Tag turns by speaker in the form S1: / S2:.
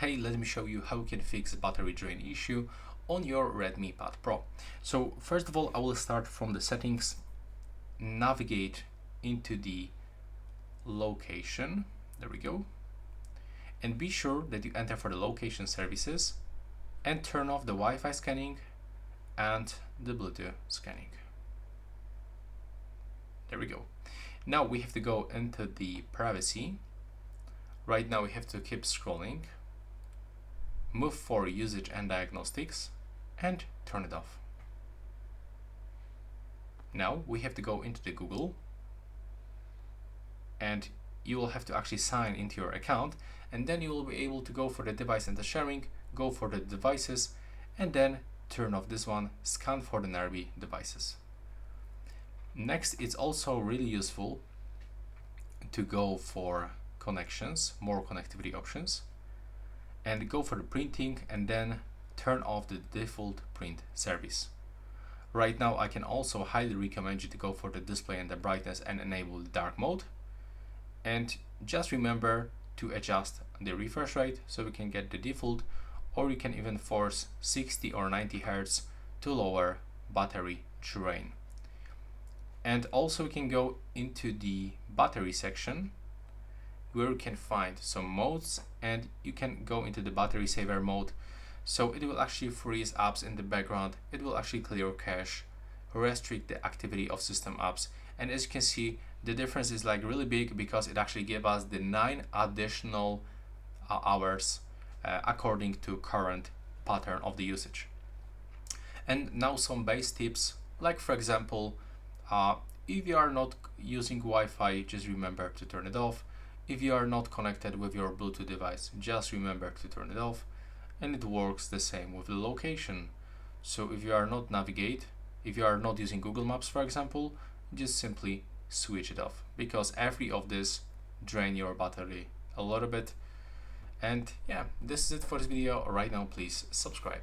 S1: Hey, let me show you how you can fix battery drain issue on your Redmi Pad Pro. So first of all, I will start from the settings, navigate into the location, there we go, and be sure that you enter for the location services and turn off the Wi-Fi scanning and the Bluetooth scanning. There we go. Now we have to go into the privacy. Right now we have to keep scrolling, move for usage and diagnostics, and turn it off. Now we have to go into the Google, and you will have to actually sign into your account, and then you will be able to go for the device and the sharing, go for the devices, and then turn off this one, scan for the nearby devices. Next, it's also really useful to go for connections, more connectivity options, and go for the printing and then turn off the default print service. Right now I can also highly recommend you to go for the display and the brightness and enable the dark mode, and just remember to adjust the refresh rate so we can get the default, or you can even force 60 or 90 Hz to lower battery drain. And also we can go into the battery section where you can find some modes, and you can go into the battery saver mode, so it will actually freeze apps in the background, it will actually clear cache, restrict the activity of system apps, and as you can see the difference is like really big because it actually gave us the 9 additional hours according to current pattern of the usage. And now some base tips, like for example, if you are not using Wi-Fi, just remember to turn it off. If you are not connected with your Bluetooth device, just remember to turn it off. And it works the same with the location. So if you are not using Google Maps, for example, just simply switch it off, because every of this drain your battery a little bit. And yeah, this is it for this video. Right now, please subscribe.